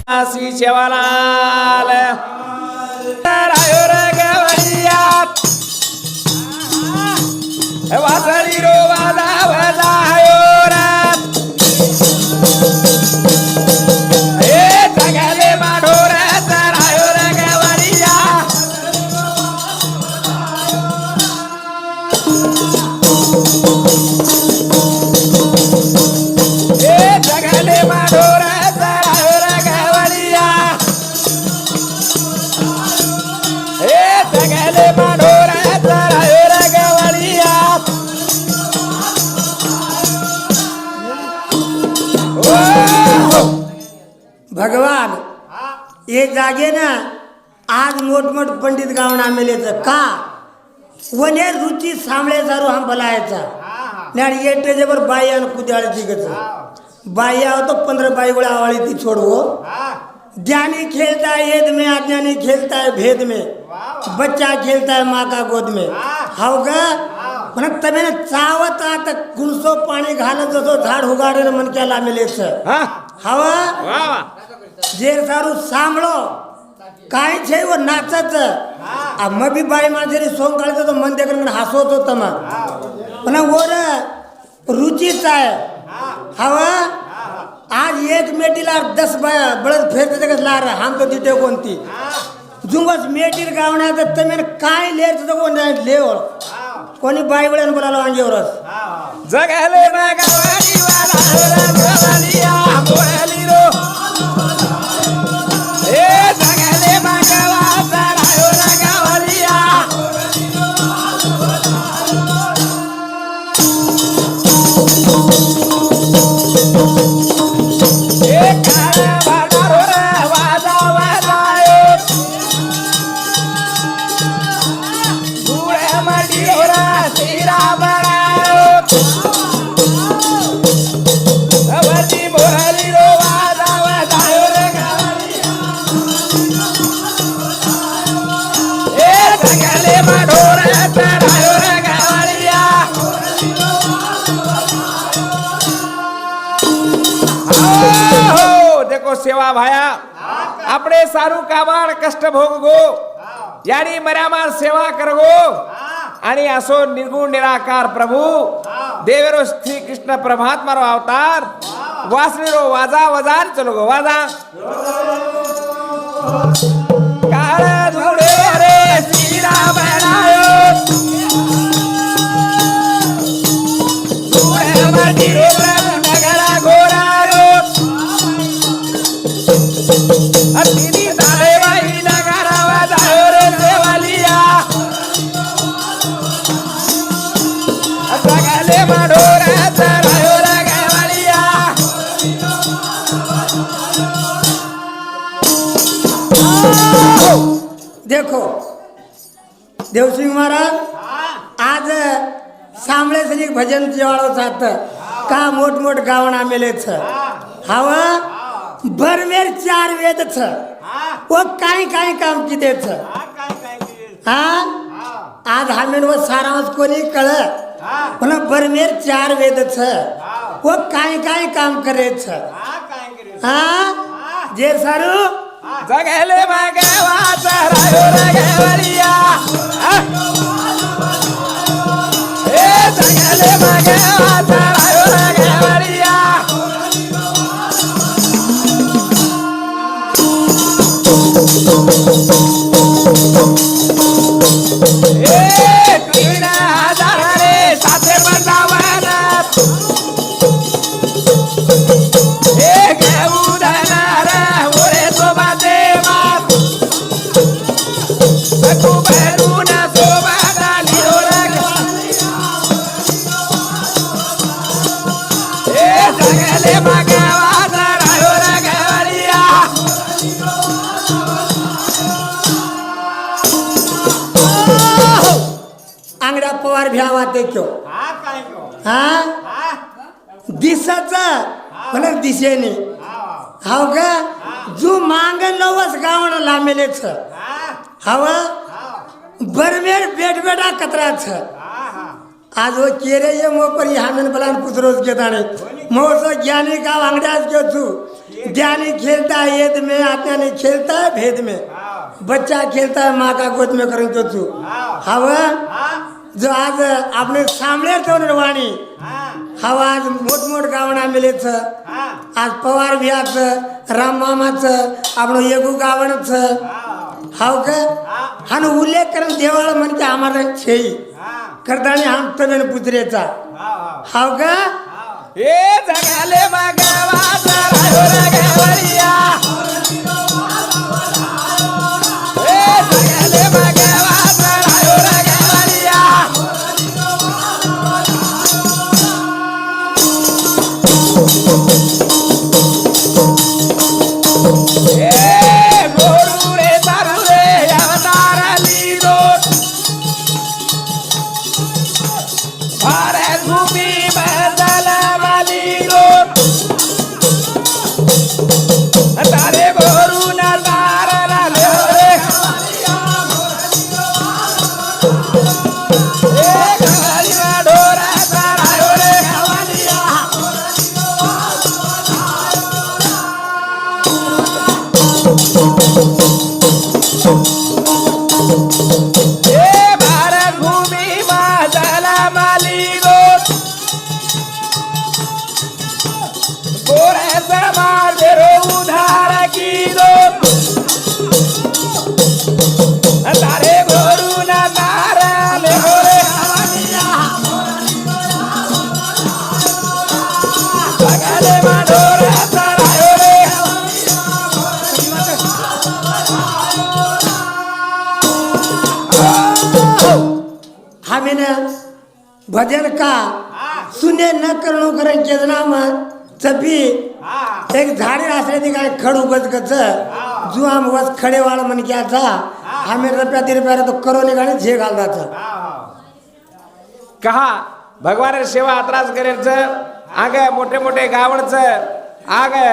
आसी शेवालाल रायोर गवळियात वासळी रो वादा वदायोरात हे जगाले माढोरात रायोर गवळिया हे जगाले माढोरात रायोर गवळिया हे जगाले माढोरात रायोर गवळिया भगवान ये जागे ना आज मोठमोठ पंडित गावना मेलेचं का वने रुची सांभळे सारू हम भलायचा नाही येटे जबर बाई आणि कुद्याळ तिघच बाई आव तो 15 बाई गोळा आवाळी ती छोड़वो ज्ञानी खेलता है येद में अज्ञानी खेलता है भेद में बच्चा खेलता है माँ का गोद में हावगा म्हणत तमे चावत आता गुणसो पाणी घालत जसो झाड उगाडेल मनक्याला मेलेच हवा जे सारू सांभळो काय छे वो नाचत आ मबी बाई माझे सोंग काढतो तो मन देखून हसवत होता मग पण वर रुचीच आहे हवा आज एक मेटीला 10 बळद फेरते कसं लार हम तो दिटे कोणती जुंगस मेटीर गावना तर तमेन काय लेर तो कोण लेव कोणी बाई बळन बोलायला वांगेवरस जगाले मागावाडी वाला गवळिया बोली रो हे जगाले मागावात रायोर गवळिया हे काळा वाडारोर वादा वादायो धुळे मडीरोर सिरा बळायो अवधी बोली रो वादा वादायो रे गवळिया हे जगाले माढोरात रायोर गवळिया हो देखो सेवा भाया આપણે સારું કામાળ કષ્ટ ભોગવો यानी मर्यामान सेवा करगो आणि असो निर्गुण निराकार प्रभु देवेरो श्री कृष्ण परमात्मा रो अवतार वासनीरो वाजा वजार चलो गो वाजा काळ धुळे रे सीरा बनायो धुळे मडीरो नगरा गोरायो अतिनी दाळे बाई नगरा वाजायो रे देवालिया जगाले माढोरात रायोर गवळिया देखो देवसिंह महाराज आज सांभळे सरी भजन जेवाळो जात का मोठ मोठ गावना मेलेच हवा भरमेर 4 वेद छ वो काय काय काम कितेच हा आज हमेन वो सारांश कोणी कळ पण भरमेर 4 वेद छ वो काय काय काम करेच हा जे सारू जगाले मागावात रायोर गवळिया हे जगाले मागावात रायोर गवळिया हे तीन हजार रे साथे बजावनात हे गौडनार ओरे सोबा देवात कुबेरून सोबा लिओ हे जगाले मागावात रायोर गवळिया अंगडा पवार भ्यावा ते क्यो हा दिसच पण दिसेने हाव का जो मांग नवस गावण लामेलेच हवा बरमेर बेट बेटा कतराच आज वो केरे ये मो पर हमें बलान पुत्रोस के दाने मो सो ज्ञानी का अंगड़ास के छू ज्ञानी खेलता है येद में अज्ञानी खेलता है भेद में बच्चा खेलता है माँ का गोद में करें तो छू हवा जो आज आपने सामने तो निर्वाणी हवा आज मोठ गावना मिले आज पवार बियाच राम मामाच आपण येगू गावणच हाव का हान उल्लेख करून देवाला म्हणते आम्हाला छे करताना हम तमेन पुत्रेचा हाव का ए जगाले भगवाचा रायो रे गवरिया ए जगाले भगवाचा रायो रे गवरिया ए गोरू रे तारू रे अवतार लीलो भारत भूमि बदल मालिको तारे गोरू न तार रे ए गवरिया डोरा तारायो रे गवरिया ए भारत भूमि बदल मालिको गोरे समार देरो उधार की दो तारे गोरू न तार ले रे सगले माडोरा तारायो रे हमें भजन का सुने न करणो करे केजना में तभी एक झाड़ी आसरे दी काय खड़ू गज गज जो हम वस खड़े वाला मन क्या था हमें रुपया 3 रुपया तो करो निकाले झे घाल था कहा भगवान सेवा अत्रास करेच आगे मोठे मोठे गावडच आगे